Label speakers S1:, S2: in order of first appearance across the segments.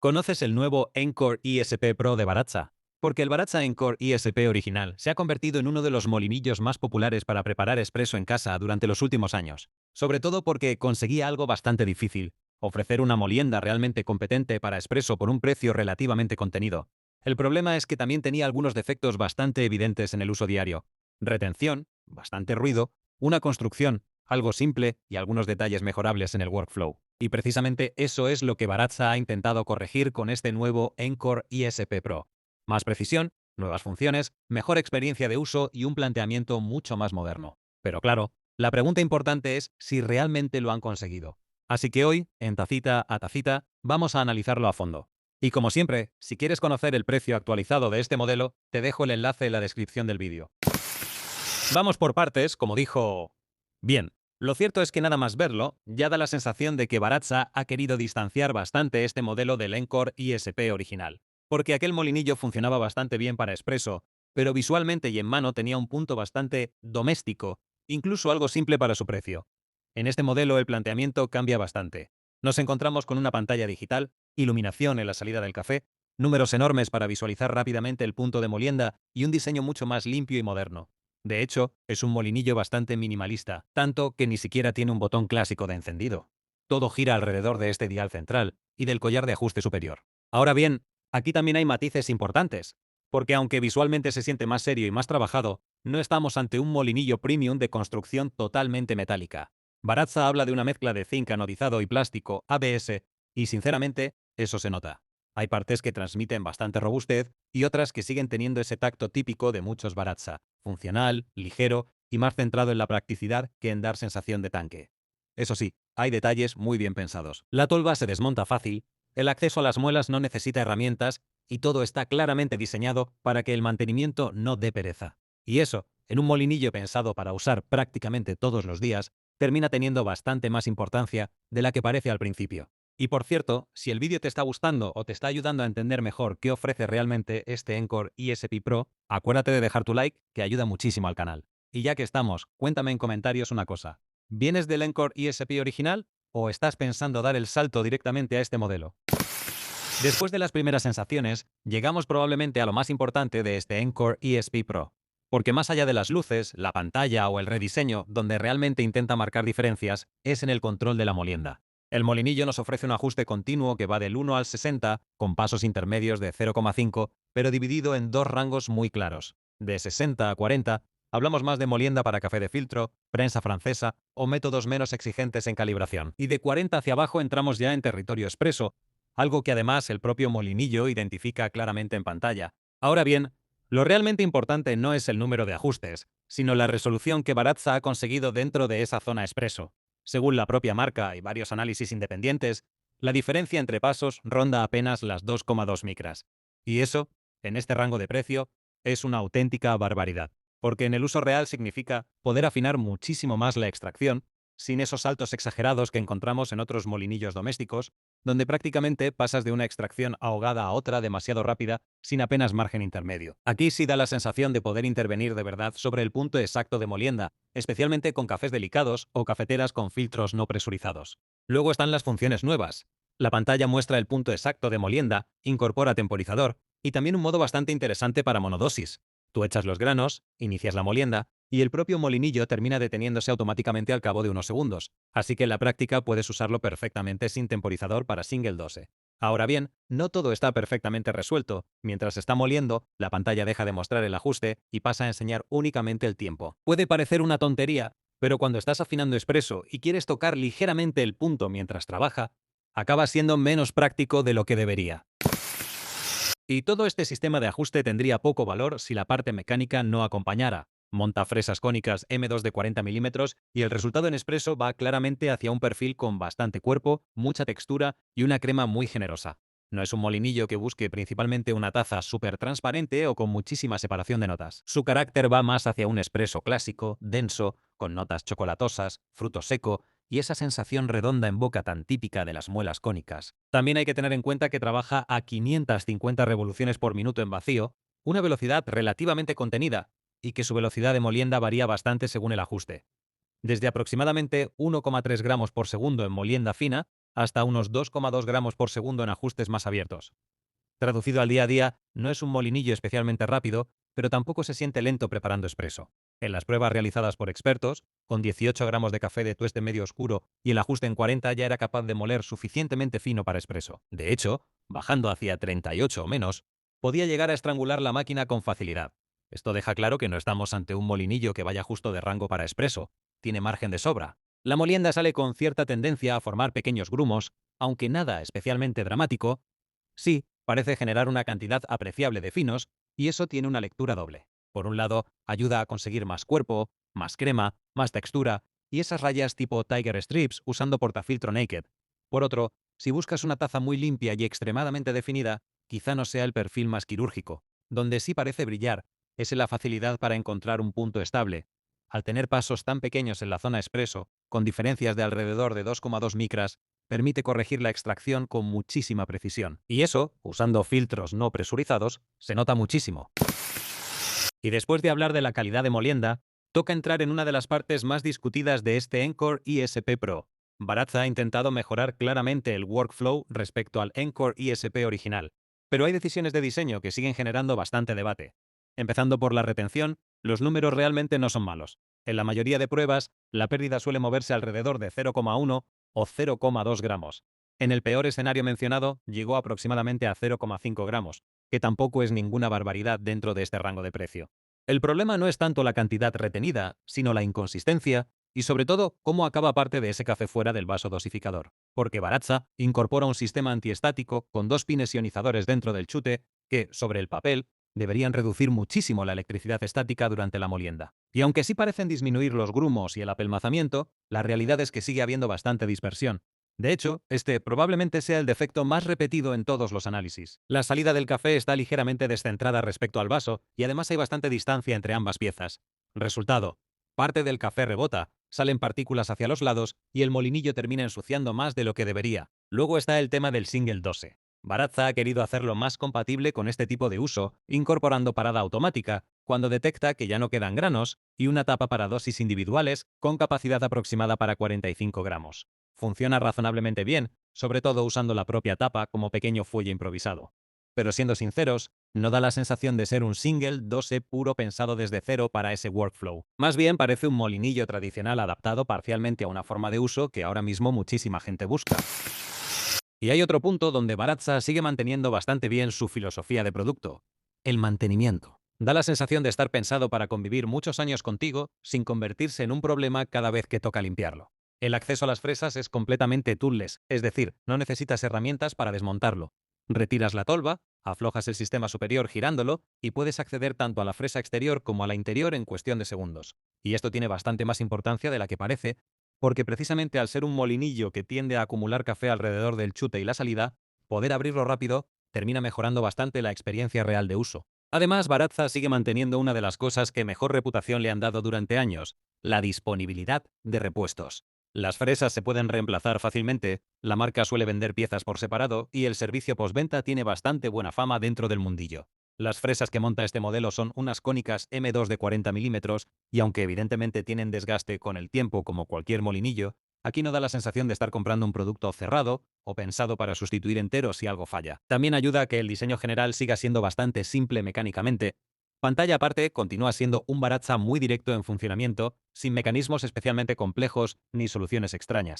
S1: ¿Conoces el nuevo Encore ISP Pro de Baratza? Porque el Baratza Encore ISP original se ha convertido en uno de los molinillos más populares para preparar espresso en casa durante los últimos años. Sobre todo porque conseguía algo bastante difícil: ofrecer una molienda realmente competente para espresso por un precio relativamente contenido. El problema es que también tenía algunos defectos bastante evidentes en el uso diario: retención, bastante ruido, una construcción algo simple y algunos detalles mejorables en el workflow. Y precisamente eso es lo que Baratza ha intentado corregir con este nuevo Encore ISP Pro. Más precisión, nuevas funciones, mejor experiencia de uso y un planteamiento mucho más moderno. Pero claro, la pregunta importante es si realmente lo han conseguido. Así que hoy, en Tacita a Tacita, vamos a analizarlo a fondo. Y como siempre, si quieres conocer el precio actualizado de este modelo, te dejo el enlace en la descripción del vídeo. Vamos por partes, como dijo... Bien, lo cierto es que nada más verlo, ya da la sensación de que Baratza ha querido distanciar bastante este modelo del Encore ISP original. Porque aquel molinillo funcionaba bastante bien para espresso, pero visualmente y en mano tenía un punto bastante doméstico, incluso algo simple para su precio. En este modelo el planteamiento cambia bastante. Nos encontramos con una pantalla digital, iluminación en la salida del café, números enormes para visualizar rápidamente el punto de molienda y un diseño mucho más limpio y moderno. De hecho, es un molinillo bastante minimalista, tanto que ni siquiera tiene un botón clásico de encendido. Todo gira alrededor de este dial central y del collar de ajuste superior. Ahora bien, aquí también hay matices importantes, porque aunque visualmente se siente más serio y más trabajado, no estamos ante un molinillo premium de construcción totalmente metálica. Baratza habla de una mezcla de zinc anodizado y plástico ABS, y sinceramente, eso se nota. Hay partes que transmiten bastante robustez y otras que siguen teniendo ese tacto típico de muchos Baratza: funcional, ligero y más centrado en la practicidad que en dar sensación de tanque. Eso sí, hay detalles muy bien pensados. La tolva se desmonta fácil, el acceso a las muelas no necesita herramientas y todo está claramente diseñado para que el mantenimiento no dé pereza. Y eso, en un molinillo pensado para usar prácticamente todos los días, termina teniendo bastante más importancia de la que parece al principio. Y por cierto, si el vídeo te está gustando o te está ayudando a entender mejor qué ofrece realmente este Encore ISP Pro, acuérdate de dejar tu like, que ayuda muchísimo al canal. Y ya que estamos, cuéntame en comentarios una cosa: ¿vienes del Encore ISP original o estás pensando dar el salto directamente a este modelo? Después de las primeras sensaciones, llegamos probablemente a lo más importante de este Encore ESP Pro. Porque más allá de las luces, la pantalla o el rediseño, donde realmente intenta marcar diferencias, es en el control de la molienda. El molinillo nos ofrece un ajuste continuo que va del 1 al 60, con pasos intermedios de 0,5, pero dividido en dos rangos muy claros. De 60 a 40, hablamos más de molienda para café de filtro, prensa francesa o métodos menos exigentes en calibración. Y de 40 hacia abajo entramos ya en territorio expreso, algo que además el propio molinillo identifica claramente en pantalla. Ahora bien, lo realmente importante no es el número de ajustes, sino la resolución que Baratza ha conseguido dentro de esa zona expreso. Según la propia marca y varios análisis independientes, la diferencia entre pasos ronda apenas las 2,2 micras. Y eso, en este rango de precio, es una auténtica barbaridad, porque en el uso real significa poder afinar muchísimo más la extracción, sin esos saltos exagerados que encontramos en otros molinillos domésticos, donde prácticamente pasas de una extracción ahogada a otra demasiado rápida, sin apenas margen intermedio. Aquí sí da la sensación de poder intervenir de verdad sobre el punto exacto de molienda, especialmente con cafés delicados o cafeteras con filtros no presurizados. Luego están las funciones nuevas. La pantalla muestra el punto exacto de molienda, incorpora temporizador y también un modo bastante interesante para monodosis. Tú echas los granos, inicias la molienda y el propio molinillo termina deteniéndose automáticamente al cabo de unos segundos, así que en la práctica puedes usarlo perfectamente sin temporizador para single dose. Ahora bien, no todo está perfectamente resuelto. Mientras está moliendo, la pantalla deja de mostrar el ajuste y pasa a enseñar únicamente el tiempo. Puede parecer una tontería, pero cuando estás afinando expreso y quieres tocar ligeramente el punto mientras trabaja, acaba siendo menos práctico de lo que debería. Y todo este sistema de ajuste tendría poco valor si la parte mecánica no acompañara. Monta fresas cónicas M2 de 40 milímetros y el resultado en expreso va claramente hacia un perfil con bastante cuerpo, mucha textura y una crema muy generosa. No es un molinillo que busque principalmente una taza súper transparente o con muchísima separación de notas. Su carácter va más hacia un expreso clásico, denso, con notas chocolatosas, fruto seco y esa sensación redonda en boca tan típica de las muelas cónicas. También hay que tener en cuenta que trabaja a 550 revoluciones por minuto en vacío, una velocidad relativamente contenida, y que su velocidad de molienda varía bastante según el ajuste. Desde aproximadamente 1,3 gramos por segundo en molienda fina hasta unos 2,2 gramos por segundo en ajustes más abiertos. Traducido al día a día, no es un molinillo especialmente rápido, pero tampoco se siente lento preparando espresso. En las pruebas realizadas por expertos, con 18 gramos de café de tueste medio oscuro y el ajuste en 40 ya era capaz de moler suficientemente fino para espresso. De hecho, bajando hacia 38 o menos, podía llegar a estrangular la máquina con facilidad. Esto deja claro que no estamos ante un molinillo que vaya justo de rango para espresso. Tiene margen de sobra. La molienda sale con cierta tendencia a formar pequeños grumos, aunque nada especialmente dramático. Sí, parece generar una cantidad apreciable de finos, y eso tiene una lectura doble. Por un lado, ayuda a conseguir más cuerpo, más crema, más textura, y esas rayas tipo Tiger Strips usando portafiltro Naked. Por otro, si buscas una taza muy limpia y extremadamente definida, quizá no sea el perfil más quirúrgico. Donde sí parece brillar es en la facilidad para encontrar un punto estable. Al tener pasos tan pequeños en la zona expreso, con diferencias de alrededor de 2,2 micras, permite corregir la extracción con muchísima precisión. Y eso, usando filtros no presurizados, se nota muchísimo. Y después de hablar de la calidad de molienda, toca entrar en una de las partes más discutidas de este Encore ISP Pro. Baratza ha intentado mejorar claramente el workflow respecto al Encore ISP original, pero hay decisiones de diseño que siguen generando bastante debate. Empezando por la retención, los números realmente no son malos. En la mayoría de pruebas, la pérdida suele moverse alrededor de 0,1 o 0,2 gramos. En el peor escenario mencionado, llegó aproximadamente a 0,5 gramos, que tampoco es ninguna barbaridad dentro de este rango de precio. El problema no es tanto la cantidad retenida, sino la inconsistencia y sobre todo cómo acaba parte de ese café fuera del vaso dosificador. Porque Baratza incorpora un sistema antiestático con dos pines ionizadores dentro del chute que, sobre el papel, deberían reducir muchísimo la electricidad estática durante la molienda. Y aunque sí parecen disminuir los grumos y el apelmazamiento, la realidad es que sigue habiendo bastante dispersión. De hecho, este probablemente sea el defecto más repetido en todos los análisis. La salida del café está ligeramente descentrada respecto al vaso y además hay bastante distancia entre ambas piezas. Resultado: parte del café rebota, salen partículas hacia los lados y el molinillo termina ensuciando más de lo que debería. Luego está el tema del single dose. Baratza ha querido hacerlo más compatible con este tipo de uso, incorporando parada automática, cuando detecta que ya no quedan granos, y una tapa para dosis individuales con capacidad aproximada para 45 gramos. Funciona razonablemente bien, sobre todo usando la propia tapa como pequeño fuelle improvisado. Pero siendo sinceros, no da la sensación de ser un single dose puro pensado desde cero para ese workflow. Más bien parece un molinillo tradicional adaptado parcialmente a una forma de uso que ahora mismo muchísima gente busca. Y hay otro punto donde Baratza sigue manteniendo bastante bien su filosofía de producto: el mantenimiento. Da la sensación de estar pensado para convivir muchos años contigo sin convertirse en un problema cada vez que toca limpiarlo. El acceso a las fresas es completamente toolless, es decir, no necesitas herramientas para desmontarlo. Retiras la tolva, aflojas el sistema superior girándolo y puedes acceder tanto a la fresa exterior como a la interior en cuestión de segundos. Y esto tiene bastante más importancia de la que parece, porque precisamente al ser un molinillo que tiende a acumular café alrededor del chute y la salida, poder abrirlo rápido termina mejorando bastante la experiencia real de uso. Además, Baratza sigue manteniendo una de las cosas que mejor reputación le han dado durante años: la disponibilidad de repuestos. Las fresas se pueden reemplazar fácilmente, la marca suele vender piezas por separado y el servicio postventa tiene bastante buena fama dentro del mundillo. Las fresas que monta este modelo son unas cónicas M2 de 40 milímetros y aunque evidentemente tienen desgaste con el tiempo como cualquier molinillo, aquí no da la sensación de estar comprando un producto cerrado o pensado para sustituir enteros si algo falla. También ayuda a que el diseño general siga siendo bastante simple mecánicamente. Pantalla aparte, continúa siendo un Baratza muy directo en funcionamiento, sin mecanismos especialmente complejos ni soluciones extrañas.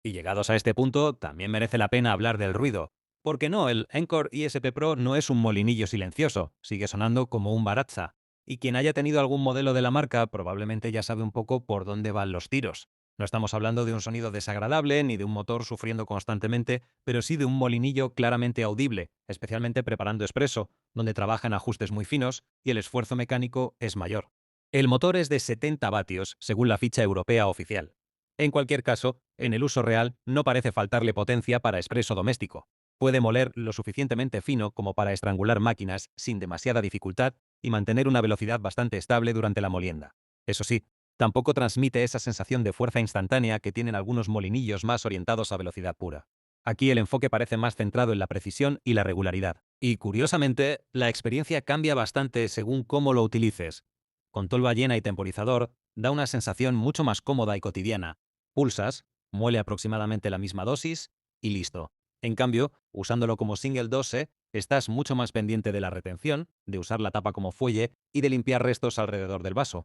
S1: Y llegados a este punto, también merece la pena hablar del ruido. Porque no, el Encore ISP Pro no es un molinillo silencioso, sigue sonando como un Baratza. Y quien haya tenido algún modelo de la marca probablemente ya sabe un poco por dónde van los tiros. No estamos hablando de un sonido desagradable ni de un motor sufriendo constantemente, pero sí de un molinillo claramente audible, especialmente preparando espresso, donde trabajan ajustes muy finos y el esfuerzo mecánico es mayor. El motor es de 70 vatios, según la ficha europea oficial. En cualquier caso, en el uso real no parece faltarle potencia para espresso doméstico. Puede moler lo suficientemente fino como para estrangular máquinas sin demasiada dificultad y mantener una velocidad bastante estable durante la molienda. Eso sí, tampoco transmite esa sensación de fuerza instantánea que tienen algunos molinillos más orientados a velocidad pura. Aquí el enfoque parece más centrado en la precisión y la regularidad. Y curiosamente, la experiencia cambia bastante según cómo lo utilices. Con tolva llena y temporizador, da una sensación mucho más cómoda y cotidiana. Pulsas, muele aproximadamente la misma dosis y listo. En cambio, usándolo como single dose, estás mucho más pendiente de la retención, de usar la tapa como fuelle y de limpiar restos alrededor del vaso.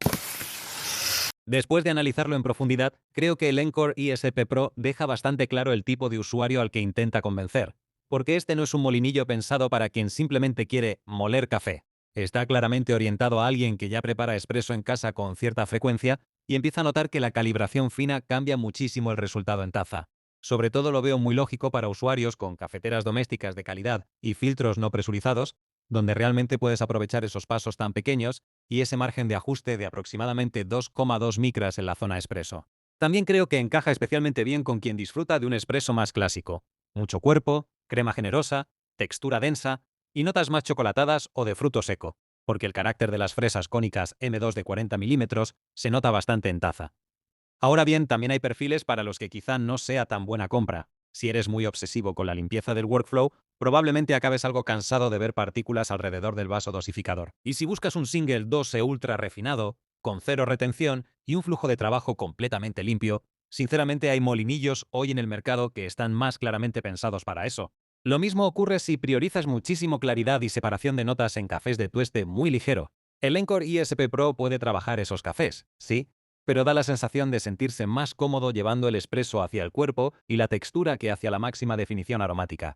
S1: Después de analizarlo en profundidad, creo que el Encore ISP Pro deja bastante claro el tipo de usuario al que intenta convencer, porque este no es un molinillo pensado para quien simplemente quiere moler café. Está claramente orientado a alguien que ya prepara espresso en casa con cierta frecuencia y empieza a notar que la calibración fina cambia muchísimo el resultado en taza. Sobre todo lo veo muy lógico para usuarios con cafeteras domésticas de calidad y filtros no presurizados, donde realmente puedes aprovechar esos pasos tan pequeños y ese margen de ajuste de aproximadamente 2,2 micras en la zona expreso. También creo que encaja especialmente bien con quien disfruta de un expreso más clásico. Mucho cuerpo, crema generosa, textura densa y notas más chocolatadas o de fruto seco, porque el carácter de las fresas cónicas M2 de 40 milímetros se nota bastante en taza. Ahora bien, también hay perfiles para los que quizá no sea tan buena compra. Si eres muy obsesivo con la limpieza del workflow, probablemente acabes algo cansado de ver partículas alrededor del vaso dosificador. Y si buscas un single dose ultra refinado, con cero retención y un flujo de trabajo completamente limpio, sinceramente hay molinillos hoy en el mercado que están más claramente pensados para eso. Lo mismo ocurre si priorizas muchísimo claridad y separación de notas en cafés de tueste muy ligero. El Encore ISP Pro puede trabajar esos cafés, sí, pero da la sensación de sentirse más cómodo llevando el espresso hacia el cuerpo y la textura que hacia la máxima definición aromática.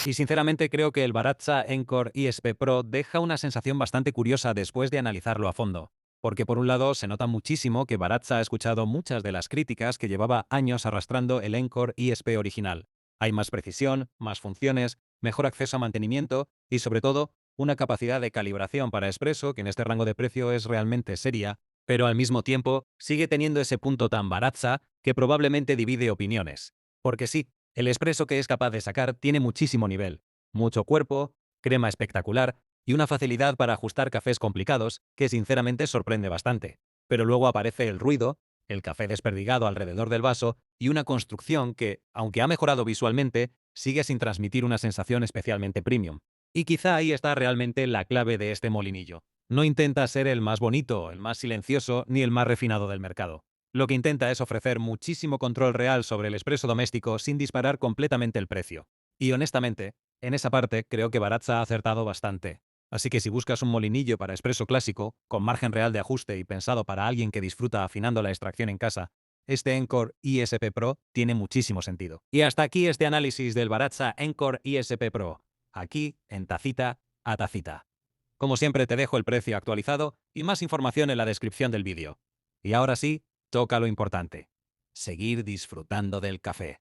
S1: Y sinceramente creo que el Baratza Encore ISP Pro deja una sensación bastante curiosa después de analizarlo a fondo. Porque por un lado se nota muchísimo que Baratza ha escuchado muchas de las críticas que llevaba años arrastrando el Encore ISP original. Hay más precisión, más funciones, mejor acceso a mantenimiento y sobre todo una capacidad de calibración para espresso que en este rango de precio es realmente seria, pero al mismo tiempo sigue teniendo ese punto tan Baratza que probablemente divide opiniones. Porque sí, el espresso que es capaz de sacar tiene muchísimo nivel, mucho cuerpo, crema espectacular y una facilidad para ajustar cafés complicados que sinceramente sorprende bastante. Pero luego aparece el ruido, el café desperdigado alrededor del vaso y una construcción que, aunque ha mejorado visualmente, sigue sin transmitir una sensación especialmente premium. Y quizá ahí está realmente la clave de este molinillo. No intenta ser el más bonito, el más silencioso ni el más refinado del mercado. Lo que intenta es ofrecer muchísimo control real sobre el expreso doméstico sin disparar completamente el precio. Y honestamente, en esa parte creo que Baratza ha acertado bastante. Así que si buscas un molinillo para expreso clásico, con margen real de ajuste y pensado para alguien que disfruta afinando la extracción en casa, este Encore ISP Pro tiene muchísimo sentido. Y hasta aquí este análisis del Baratza Encore ISP Pro. Aquí, en tacita a tacita. Como siempre te dejo el precio actualizado y más información en la descripción del vídeo. Y ahora sí, toca lo importante. Seguir disfrutando del café.